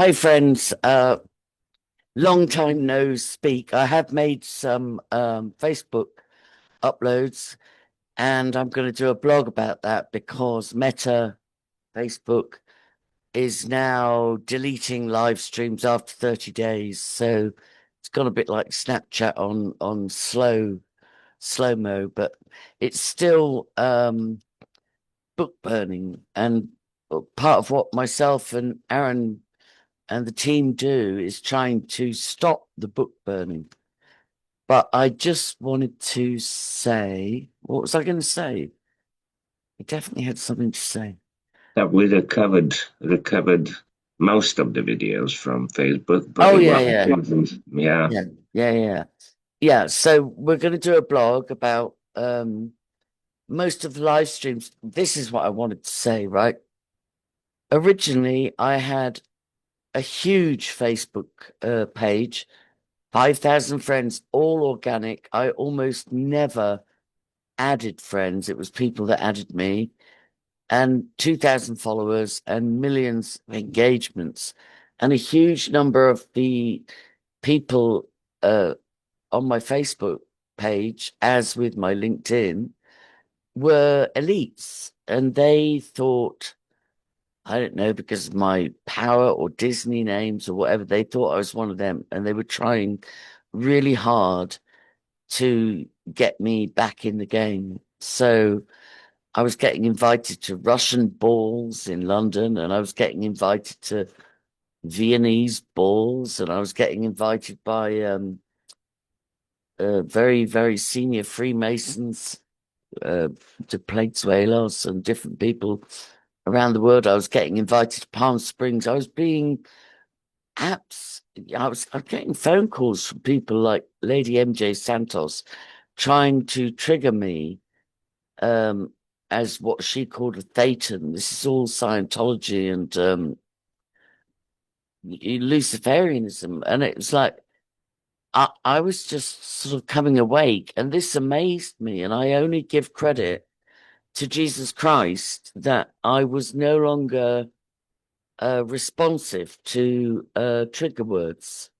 Hi friends, long time no speak. I have made some Facebook uploads and I'm going to do a blog about that because Meta Facebook is now deleting live streams after 30 days. So it's gone a bit like Snapchat on slow mo, but it's still book burning, and part of what myself and Aaron and the team do is trying to stop the book burning. But I just wanted to say, what was I going to say? I definitely had something to say. That we recovered most of the videos from Facebook, but Oh it yeah, wasn't yeah, wasn't. Yeah, yeah, yeah. Yeah, so we're going to do a blog about most of the live streams. This is what I wanted to say, right? Originally, I had a huge Facebook page, 5,000 friends, all organic. I almost never added friends. It was people that added me, and 2,000 followers and millions of engagements. And a huge number of the people uh, on my Facebook page, as with my LinkedIn, were elites. And they thought, I don't know, because of my power or Disney names or whatever, they thought I was one of them. And they were trying really hard to get me back in the game. So I was getting invited to Russian balls in London, and I was getting invited to Viennese balls, and I was getting invited by very, very senior Freemasons uh, to Plaguesuelos and different people around the world. I was getting invited to Palm Springs. I was being apps. I was getting phone calls from people like Lady MJ Santos trying to trigger me um, as what she called a Thetan. This is all Scientology and Luciferianism. And it was like, I was just sort of coming awake, and this amazed me. And I only give credit to Jesus Christ that I was no longer responsive to trigger words.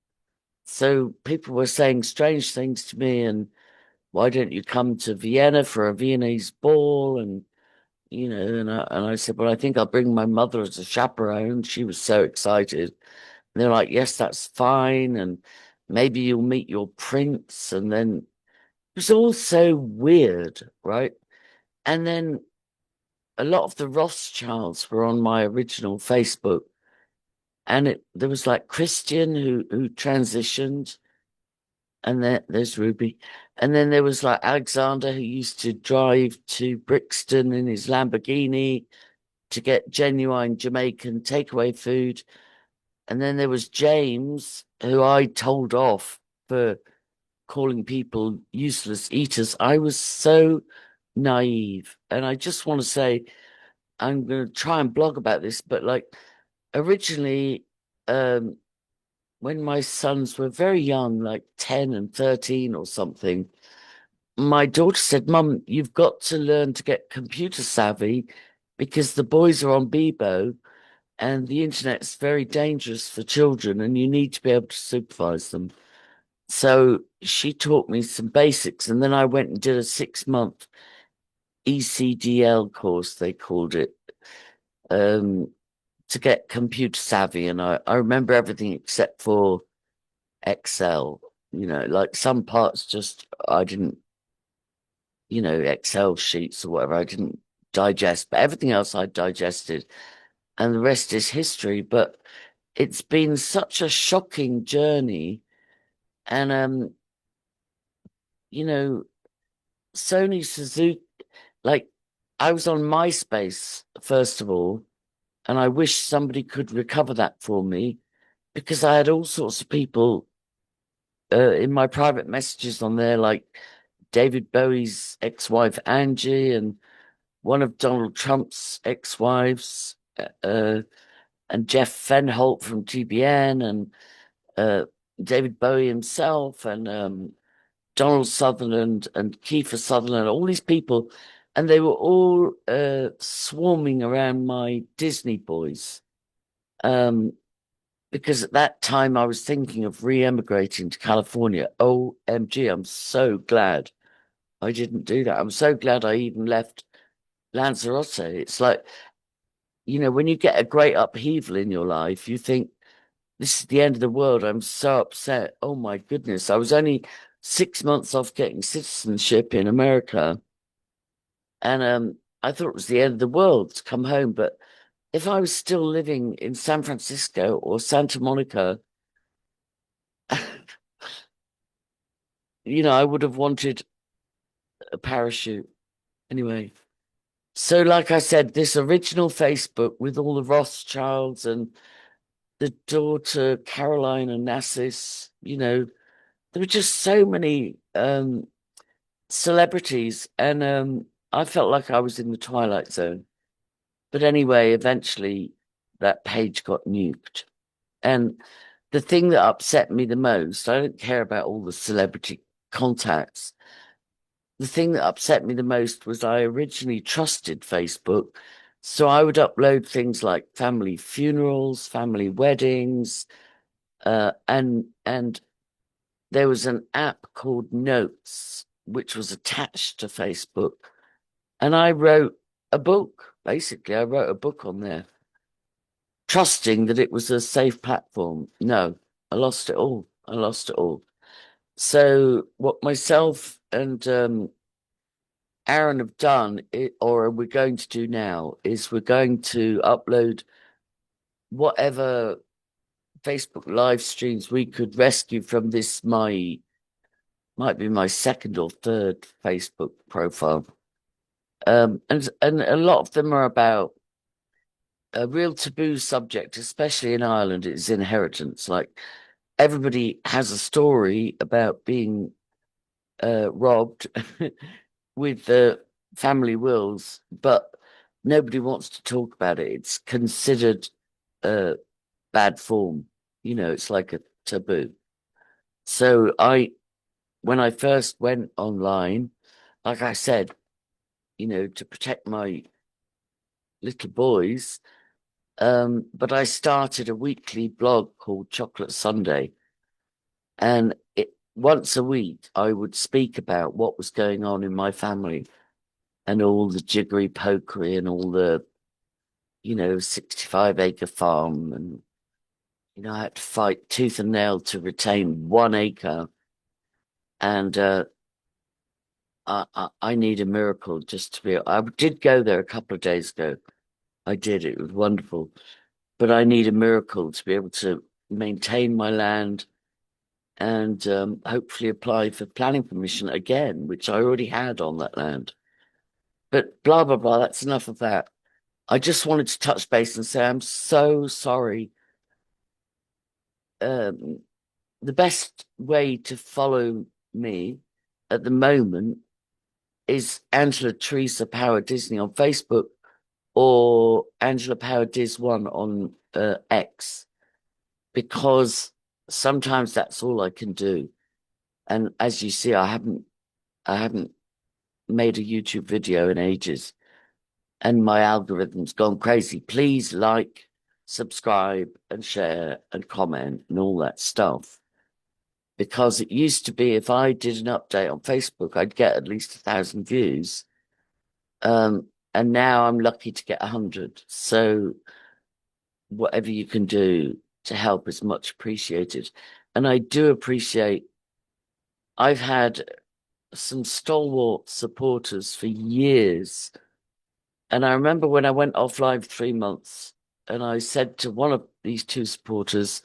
So people were saying strange things to me, and why don't you come to Vienna for a Viennese ball? And and I said, well, I think I'll bring my mother as a chaperone. She was so excited. And they're like, yes, that's fine. And maybe you'll meet your prince. And then it was all so weird, right? And then a lot of the Rothschilds were on my original Facebook. And there was like Christian who transitioned, and there's Ruby. And then there was like Alexander who used to drive to Brixton in his Lamborghini to get genuine Jamaican takeaway food. And then there was James, who I told off for calling people useless eaters. I was so naive. And I just want to say, I'm going to try and blog about this, but like originally, um, when my sons were very young, like 10 and 13 or something, my daughter said, Mum, you've got to learn to get computer savvy because the boys are on Bebo and the internet's very dangerous for children and you need to be able to supervise them. So she taught me some basics, and then I went and did a 6 month ECDL course, they called it, um, to get computer savvy. And I remember everything except for Excel. Like some parts just I didn't, Excel sheets or whatever, I didn't digest, but everything else I digested, and the rest is history. But it's been such a shocking journey. And you know, Sony Suzuki, like I was on MySpace first of all, and I wish somebody could recover that for me because I had all sorts of people in my private messages on there, like David Bowie's ex-wife Angie and one of Donald Trump's ex-wives, and Jeff Fenholt from TBN, and uh, David Bowie himself, and Donald Sutherland and Kiefer Sutherland, all these people, and they were all swarming around my Disney boys. Um, because at that time I was thinking of re-emigrating to California. OMG, I'm so glad I didn't do that. I'm so glad I even left Lanzarote. It's like, when you get a great upheaval in your life, you think, this is the end of the world. I'm so upset. Oh my goodness. I was only 6 months off getting citizenship in America. And I thought it was the end of the world to come home. But if I was still living in San Francisco or Santa Monica, I would have wanted a parachute. Anyway, so like I said, this original Facebook with all the Rothschilds and the daughter Caroline and Nassis, there were just so many celebrities, and I felt like I was in the Twilight Zone. But anyway, eventually that page got nuked. And the thing that upset me the most, I don't care about all the celebrity contacts. The thing that upset me the most was I originally trusted Facebook. So I would upload things like family funerals, family weddings, and there was an app called Notes, which was attached to Facebook. And I wrote a book. Basically, I wrote a book on there, trusting that it was a safe platform. No, I lost it all. I lost it all. So what myself and Aaron have done, or we're going to do now, is we're going to upload whatever Facebook live streams we could rescue from this might be my second or third Facebook profile. And a lot of them are about a real taboo subject, especially in Ireland, is inheritance. Like everybody has a story about being robbed with the family wills, but nobody wants to talk about it. It's considered uh, bad form. It's like a taboo. So when I first went online, like I said, to protect my little boys, but I started a weekly blog called Chocolate Sunday, and once a week I would speak about what was going on in my family and all the jiggery pokery and all the 65-acre farm, and I had to fight tooth and nail to retain 1 acre, and I need a miracle just to be. I did go there a couple of days ago. I did. It was wonderful, but I need a miracle to be able to maintain my land and hopefully apply for planning permission again, which I already had on that land. But blah, blah, blah, that's enough of that. I just wanted to touch base and say I'm so sorry. Um, the best way to follow me at the moment is Angela Teresa Power Disney on Facebook or Angela Power Diz One on X, because sometimes that's all I can do. And as you see, I haven't made a YouTube video in ages, and my algorithm's gone crazy. Please like, subscribe, and share and comment and all that stuff. Because it used to be if I did an update on Facebook, I'd get at least 1,000 views. And now I'm lucky to get 100. So whatever you can do to help is much appreciated. And I do appreciate, I've had some stalwart supporters for years. And I remember when I went offline for 3 months and I said to one of these two supporters,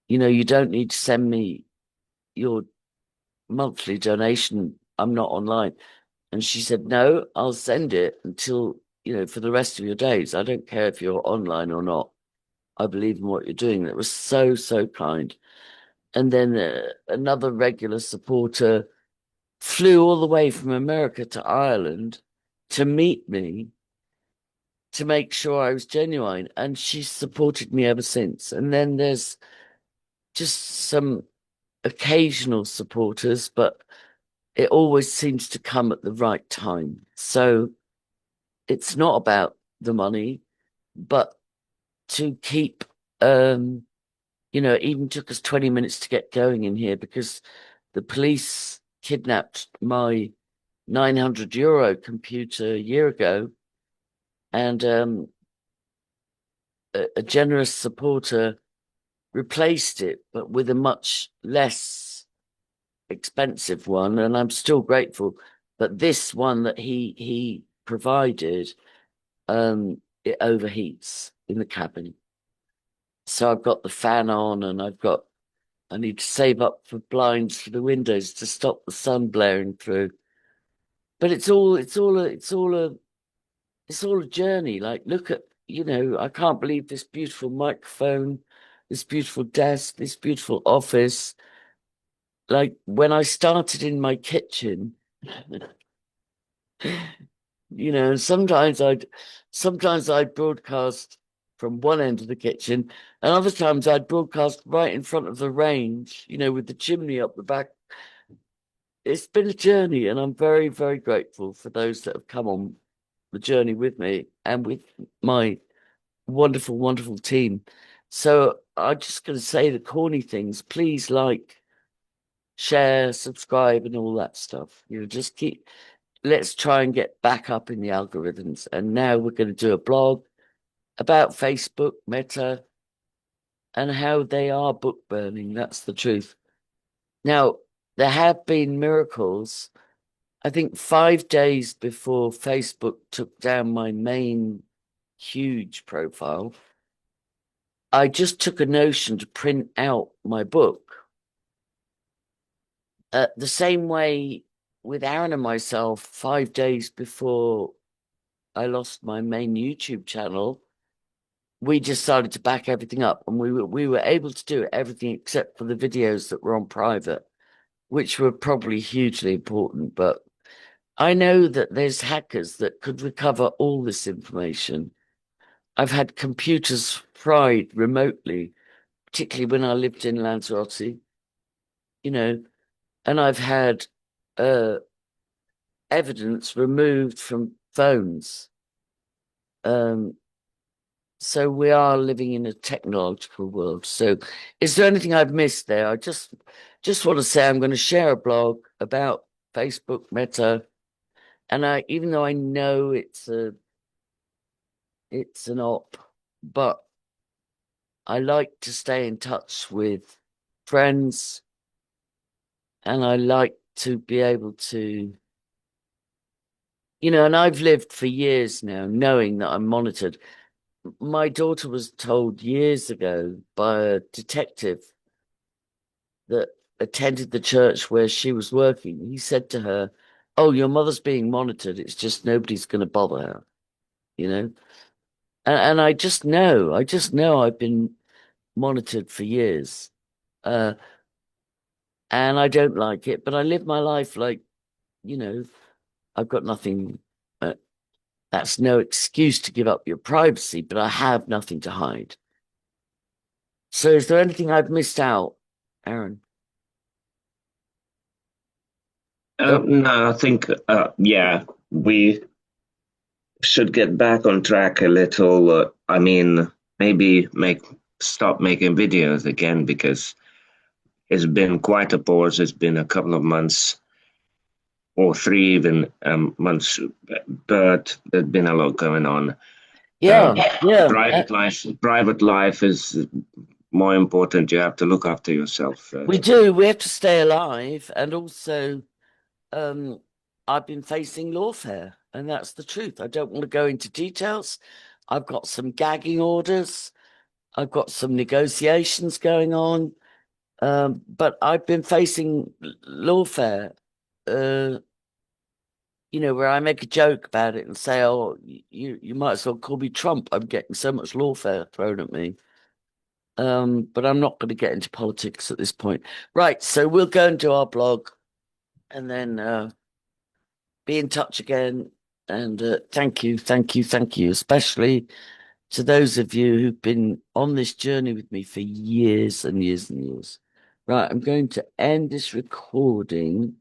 you don't need to send me your monthly donation. I'm not online. And she said, no, I'll send it until, for the rest of your days. I don't care if you're online or not. I believe in what you're doing. That was so, so kind. And then another regular supporter flew all the way from America to Ireland to meet me to make sure I was genuine. And she's supported me ever since. And then there's just some occasional supporters, but it always seems to come at the right time. So it's not about the money, but to keep It even took us 20 minutes to get going in here because the police kidnapped my 900 euro computer a year ago, and a generous supporter replaced it, but with a much less expensive one, and I'm still grateful. But this one that he provided, it overheats in the cabin. So I've got the fan on, and I need to save up for blinds for the windows to stop the sun blaring through. But it's all a journey. Like, look at, I can't believe this beautiful microphone, this beautiful desk, this beautiful office. Like when I started in my kitchen, sometimes I'd broadcast from one end of the kitchen, and other times I'd broadcast right in front of the range, with the chimney up the back. It's been a journey, and I'm very, very grateful for those that have come on the journey with me and with my wonderful, wonderful team. So I'm just going to say the corny things. Please like, share, subscribe, and all that stuff. Let's try and get back up in the algorithms. And now we're going to do a blog about Facebook, Meta, and how they are book burning. That's the truth. Now, there have been miracles. I think 5 days before Facebook took down my main huge profile, I just took a notion to print out my book. The same way with Aaron and myself, 5 days before I lost my main YouTube channel, we decided to back everything up, and we were able to do everything except for the videos that were on private, which were probably hugely important. But I know that there's hackers that could recover all this information. I've had computers fried remotely, particularly when I lived in Lanzarote, you know, and I've had uh, evidence removed from phones. Um, so we are living in a technological world. So is there anything I've missed there? I just want to say I'm going to share a blog about Facebook Meta, and even though I know it's an op, but I like to stay in touch with friends, and I like to be able to, and I've lived for years now knowing that I'm monitored. My daughter was told years ago by a detective that attended the church where she was working. He said to her, "Oh, your mother's being monitored. It's just nobody's going to bother her," you know? And I just know I've been monitored for years. Uh, and I don't like it, but I live my life like, you know, I've got nothing. Uh, that's no excuse to give up your privacy, but I have nothing to hide. So is there anything I've missed out, Aaron? Oh, No, I think, yeah, we should get back on track a little. I mean, maybe stop making videos again because it's been quite a pause. It's been a couple of months or three even months, but there's been a lot going on. yeah, yeah. Private life is more important. You have to look after yourself We first. do. We have to stay alive, and also, um, I've been facing lawfare, and that's the truth. I don't want to go into details. I've got some gagging orders. I've got some negotiations going on, but I've been facing lawfare. Uh, where I make a joke about it and say, "Oh, you might as well call me Trump. I'm getting so much lawfare thrown at me." But I'm not going to get into politics at this point. Right, so we'll go and do our blog, and then be in touch again. And thank you, thank you, thank you, especially to those of you who've been on this journey with me for years and years and years. Right, I'm going to end this recording.